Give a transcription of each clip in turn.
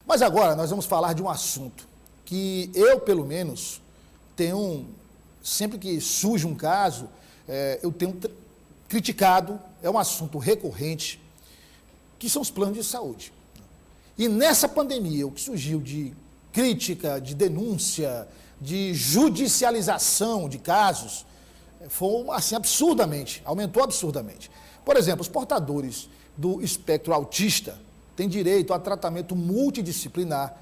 Mas agora nós vamos falar de um assunto que eu, pelo menos, sempre que surge um caso, eu tenho criticado, é um assunto recorrente, que são os planos de saúde. E nessa pandemia, o que surgiu de crítica, de denúncia, de judicialização de casos, foi assim absurdamente, aumentou absurdamente. Por exemplo, os portadores do espectro autista têm direito a tratamento multidisciplinar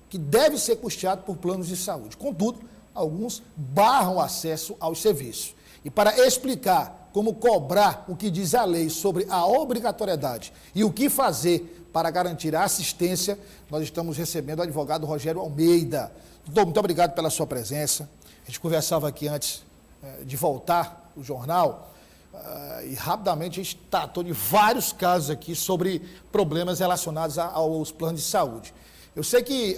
que deve ser custeado por planos de saúde. Contudo, alguns barram o acesso aos serviços. E para explicar como cobrar o que diz a lei sobre a obrigatoriedade e o que fazer para garantir a assistência, nós estamos recebendo o advogado Rogério Almeida. Doutor, muito obrigado pela sua presença. A gente conversava aqui antes de voltar o jornal e rapidamente a gente tratou de vários casos aqui sobre problemas relacionados aos planos de saúde. Eu sei que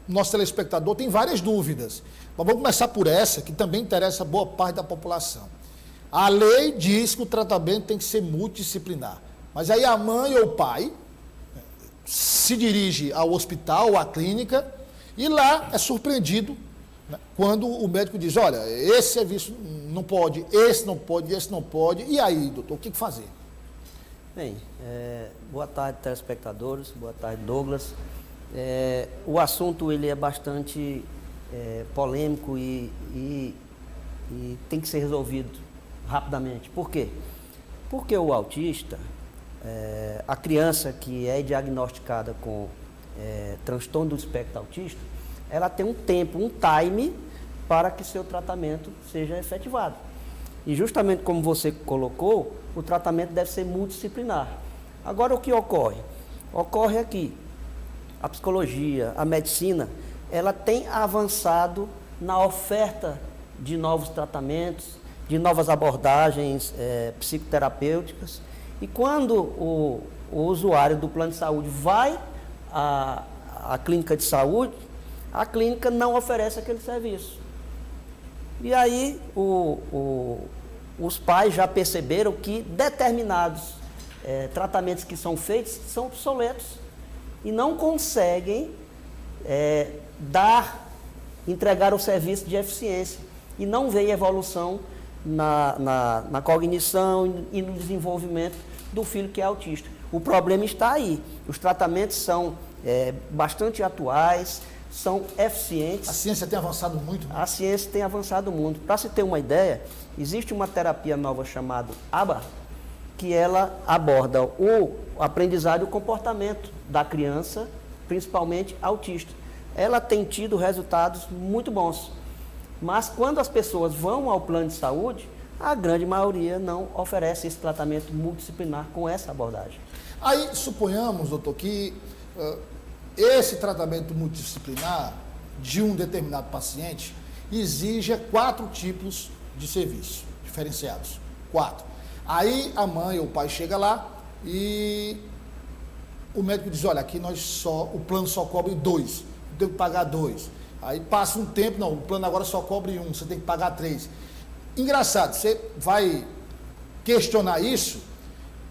nosso telespectador tem várias dúvidas, mas vamos começar por essa, que também interessa boa parte da população. A lei diz que o tratamento tem que ser multidisciplinar, mas aí a mãe ou o pai se dirige ao hospital ou à clínica e lá é surpreendido, né, quando o médico diz, olha, esse serviço não pode, esse não pode, esse não pode. E aí, doutor, o que fazer? Bem, boa tarde, telespectadores, boa tarde, Douglas. O assunto ele é bastante polêmico e tem que ser resolvido rapidamente. Por quê? Porque o autista, a criança que é diagnosticada com transtorno do espectro autista, ela tem um tempo, um time para que seu tratamento seja efetivado. E justamente como você colocou, o tratamento deve ser multidisciplinar. Agora, o que ocorre? Ocorre aqui, a psicologia, a medicina, ela tem avançado na oferta de novos tratamentos, de novas abordagens psicoterapêuticas. E quando o usuário do plano de saúde vai à clínica de saúde, a clínica não oferece aquele serviço. E aí os pais já perceberam que determinados tratamentos que são feitos são obsoletos e não conseguem entregar o serviço de eficiência e não vê evolução na cognição e no desenvolvimento do filho que é autista. O problema está aí. Os tratamentos são bastante atuais, são eficientes. A ciência tem avançado muito, né? A ciência tem avançado muito. Para se ter uma ideia, existe uma terapia nova chamada ABA, que ela aborda o aprendizado e o comportamento da criança, principalmente autista. Ela tem tido resultados muito bons. Mas quando as pessoas vão ao plano de saúde, a grande maioria não oferece esse tratamento multidisciplinar com essa abordagem. Aí, suponhamos, doutor, que esse tratamento multidisciplinar de um determinado paciente exija 4 tipos de serviço diferenciados. 4. Aí a mãe ou o pai chega lá e o médico diz, olha, aqui o plano só cobre 2, eu tenho que pagar 2. Aí passa um tempo, não, o plano agora só cobre 1, você tem que pagar 3. Engraçado, você vai questionar isso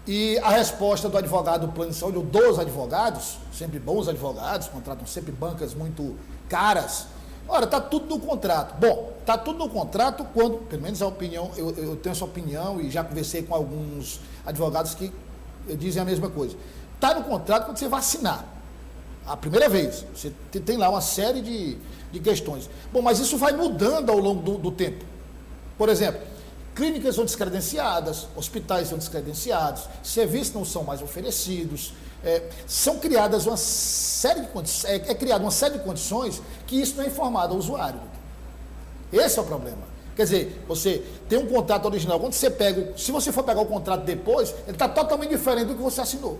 e a resposta do advogado do plano de saúde, ou dos advogados, sempre bons advogados, contratam sempre bancas muito caras. Ora, está tudo no contrato. Bom, está tudo no contrato quando, pelo menos a opinião, eu tenho essa opinião e já conversei com alguns advogados que dizem a mesma coisa. Está no contrato quando você vai assinar. A primeira vez. Você tem lá uma série de questões. Bom, mas isso vai mudando ao longo do tempo. Por exemplo, clínicas são descredenciadas, hospitais são descredenciados, serviços não são mais oferecidos, são criadas uma série de condições, criada uma série de condições que isso não é informado ao usuário. Esse é o problema. Quer dizer, você tem um contrato original, quando você se você for pegar o contrato depois, ele está totalmente diferente do que você assinou.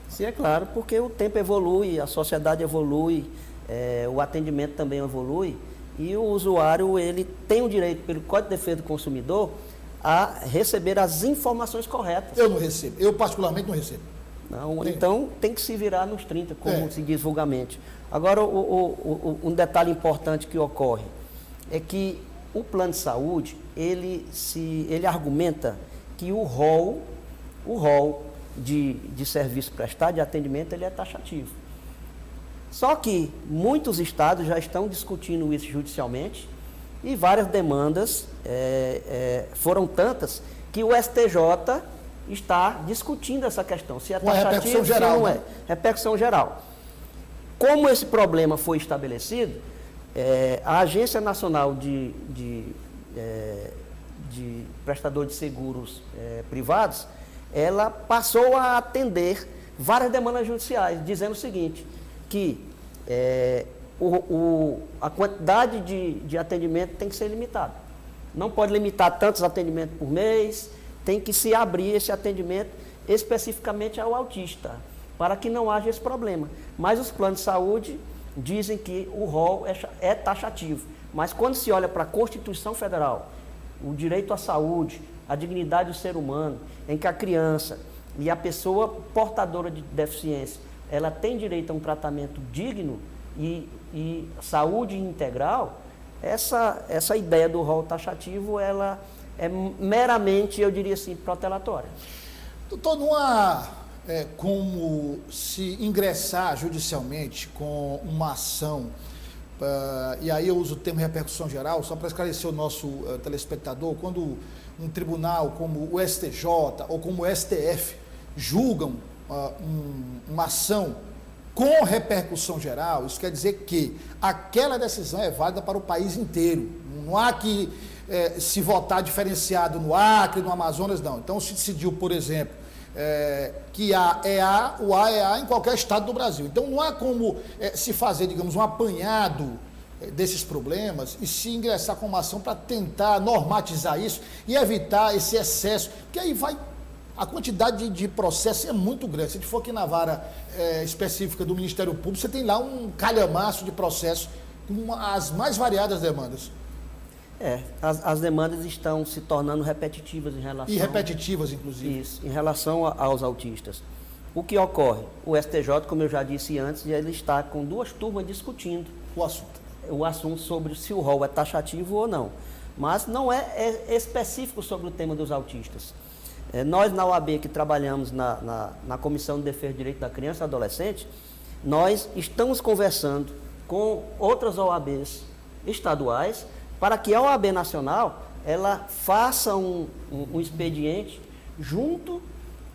Sim, é claro, porque o tempo evolui, a sociedade evolui, o atendimento também evolui. E o usuário, ele tem o direito, pelo Código de Defesa do Consumidor, a receber as informações corretas. Eu não recebo, eu particularmente não recebo. Não, então tem que se virar nos 30, como se diz vulgarmente. Agora, um detalhe importante que ocorre é que o plano de saúde, ele argumenta que o rol de serviço prestado, de atendimento, ele é taxativo. Só que muitos estados já estão discutindo isso judicialmente e várias demandas foram tantas que o STJ está discutindo essa questão, se é taxativo, se não é. Repercussão geral. Como esse problema foi estabelecido, a Agência Nacional de Prestador de Seguros Privados, ela passou a atender várias demandas judiciais, dizendo o seguinte, que a quantidade de atendimento tem que ser limitada. Não pode limitar tantos atendimentos por mês, tem que se abrir esse atendimento especificamente ao autista, para que não haja esse problema. Mas os planos de saúde dizem que o rol é taxativo. Mas quando se olha para a Constituição Federal, o direito à saúde, a dignidade do ser humano, em que a criança e a pessoa portadora de deficiência, ela tem direito a um tratamento digno e saúde integral, essa ideia do rol taxativo, ela é meramente, eu diria assim, protelatória. Doutor, não há como se ingressar judicialmente com uma ação, e aí eu uso o termo repercussão geral, só para esclarecer o nosso telespectador, quando um tribunal como o STJ ou como o STF julgam uma ação com repercussão geral, isso quer dizer que aquela decisão é válida para o país inteiro. Não há que se votar diferenciado no Acre, no Amazonas, não. Então se decidiu, por exemplo, que A é A, o A é A em qualquer estado do Brasil. Então não há como se fazer, digamos, um apanhado desses problemas e se ingressar com uma ação para tentar normatizar isso e evitar esse excesso, porque aí a quantidade de processo é muito grande. Se a gente for aqui na vara específica do Ministério Público, você tem lá um calhamaço de processos com as mais variadas demandas. As demandas estão se tornando repetitivas em relação... E repetitivas, inclusive. Isso, em relação aos autistas. O que ocorre? O STJ, como eu já disse antes, ele está com 2 turmas discutindo o assunto sobre se o rol é taxativo ou não. Mas não é específico sobre o tema dos autistas. Nós, na OAB, que trabalhamos na Comissão de Defesa do Direito da Criança e do Adolescente, nós estamos conversando com outras OABs estaduais para que a OAB Nacional ela faça um expediente junto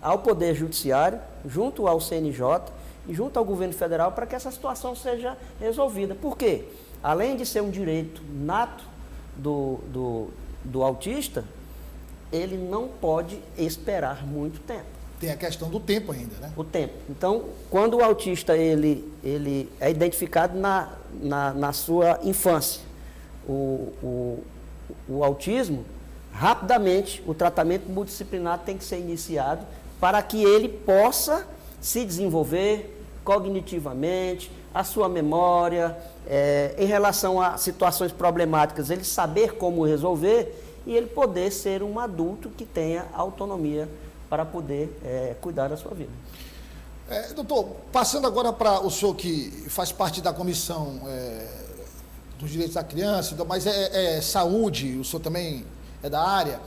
ao Poder Judiciário, junto ao CNJ e junto ao Governo Federal para que essa situação seja resolvida. Por quê? Além de ser um direito nato do autista, ele não pode esperar muito tempo. Tem a questão do tempo ainda, né? O tempo. Então, quando o autista ele é identificado na sua infância, o autismo, rapidamente o tratamento multidisciplinar tem que ser iniciado para que ele possa se desenvolver cognitivamente, a sua memória, em relação a situações problemáticas, ele saber como resolver e ele poder ser um adulto que tenha autonomia para poder cuidar da sua vida. Doutor, passando agora para o senhor que faz parte da comissão dos direitos da criança, mas saúde, o senhor também é da área,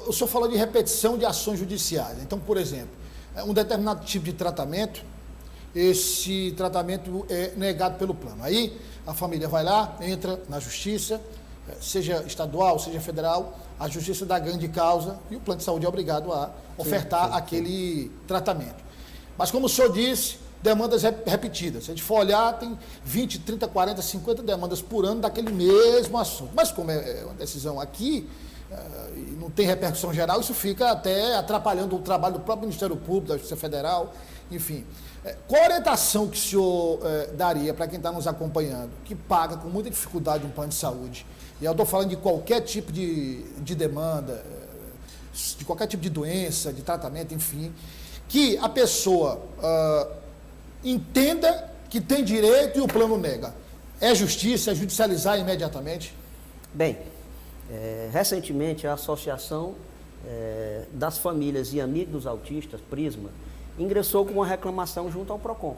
o senhor falou de repetição de ações judiciais. Então, por exemplo, um determinado tipo de tratamento, esse tratamento é negado pelo plano. Aí a família vai lá, entra na justiça, seja estadual, seja federal, a justiça dá ganho de causa e o plano de saúde é obrigado a ofertar aquele tratamento. Mas como o senhor disse, demandas repetidas. Se a gente for olhar, tem 20, 30, 40, 50 demandas por ano daquele mesmo assunto. Mas como é uma decisão aqui, e não tem repercussão geral, isso fica até atrapalhando o trabalho do próprio Ministério Público, da Justiça Federal, enfim. Qual a orientação que o senhor daria para quem está nos acompanhando, que paga com muita dificuldade um plano de saúde? E eu estou falando de qualquer tipo de demanda, de qualquer tipo de doença, de tratamento, enfim, que a pessoa entenda que tem direito e o plano nega. É justiça, é judicializar imediatamente? Bem, recentemente a Associação das Famílias e Amigos dos Autistas, Prisma, ingressou com uma reclamação junto ao PROCON.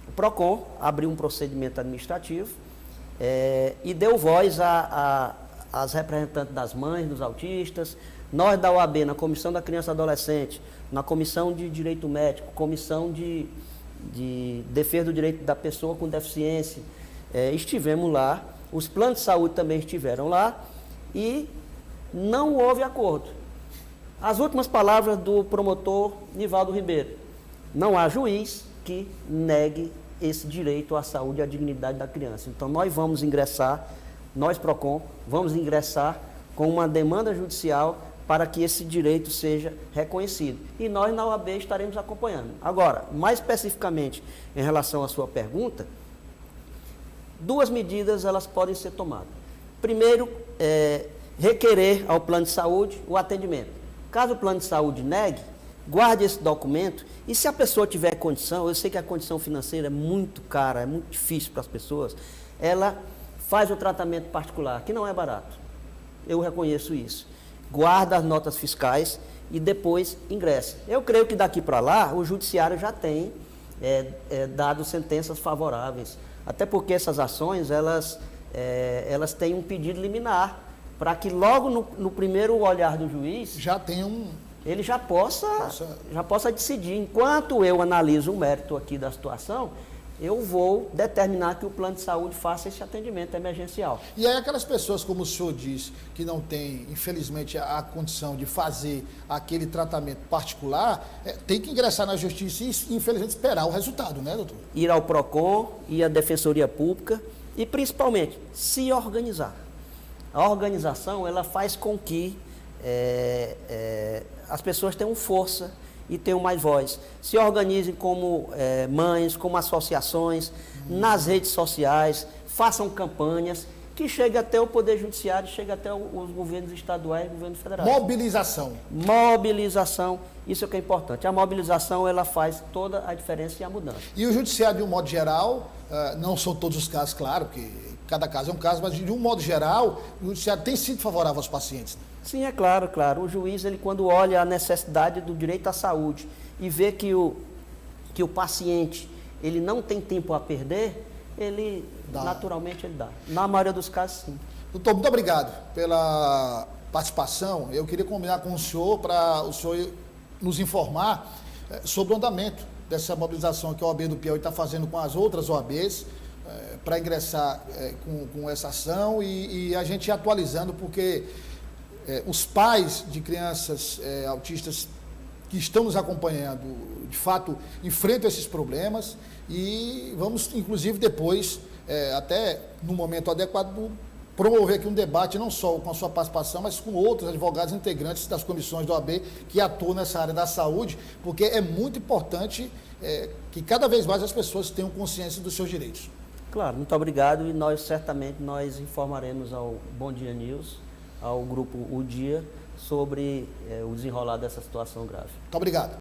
O PROCON abriu um procedimento administrativo e deu voz às representantes das mães dos autistas. Nós da OAB, na Comissão da Criança e Adolescente, na Comissão de Direito Médico, Comissão de de defesa do direito da pessoa com deficiência, estivemos lá, os planos de saúde também estiveram lá e não houve acordo. As últimas palavras do promotor Nivaldo Ribeiro: não há juiz que negue esse direito à saúde e à dignidade da criança. Então nós vamos ingressar, nós PROCON, vamos ingressar com uma demanda judicial para que esse direito seja reconhecido. E nós na OAB estaremos acompanhando. Agora, mais especificamente em relação à sua pergunta, duas medidas elas podem ser tomadas. Primeiro, requerer ao plano de saúde o atendimento. Caso o plano de saúde negue, guarde esse documento e se a pessoa tiver condição, eu sei que a condição financeira é muito cara, é muito difícil para as pessoas, ela faz o tratamento particular, que não é barato. Eu reconheço isso. Guarda as notas fiscais e depois ingressa. Eu creio que daqui para lá o judiciário já tem dado sentenças favoráveis. Até porque essas ações, elas têm um pedido liminar, para que logo no primeiro olhar do juiz, já tem ele já possa decidir. Enquanto eu analiso o mérito aqui da situação, eu vou determinar que o plano de saúde faça esse atendimento emergencial. E aí aquelas pessoas, como o senhor diz, que não têm, infelizmente, a condição de fazer aquele tratamento particular, tem que ingressar na justiça e, infelizmente, esperar o resultado, né, doutor? Ir ao PROCON, ir à Defensoria Pública e, principalmente, se organizar. A organização, ela faz com que as pessoas tenham força e tenham mais voz. Se organizem como mães, como associações, nas redes sociais, façam campanhas, que chegue até o Poder Judiciário, chegue até os governos estaduais e governos federais. Mobilização. Mobilização, isso é o que é importante. A mobilização, ela faz toda a diferença e a mudança. E o Judiciário, de um modo geral, não são todos os casos, claro, porque cada caso é um caso, mas de um modo geral, o Judiciário tem sido favorável aos pacientes. Sim, é claro, claro. O juiz, ele quando olha a necessidade do direito à saúde e vê que o paciente, ele não tem tempo a perder, naturalmente ele dá. Na maioria dos casos, sim. Doutor, muito obrigado pela participação. Eu queria combinar com o senhor para o senhor nos informar sobre o andamento dessa mobilização que a OAB do Piauí está fazendo com as outras OABs, para ingressar com essa ação e a gente ir atualizando, porque os pais de crianças autistas que estão nos acompanhando, de fato, enfrentam esses problemas e vamos, inclusive, depois, até no momento adequado, promover aqui um debate, não só com a sua participação, mas com outros advogados integrantes das comissões da OAB que atuam nessa área da saúde, porque é muito importante que cada vez mais as pessoas tenham consciência dos seus direitos. Claro, muito obrigado e certamente nós informaremos ao Bom Dia News, ao grupo O Dia, sobre o desenrolar dessa situação grave. Muito obrigado.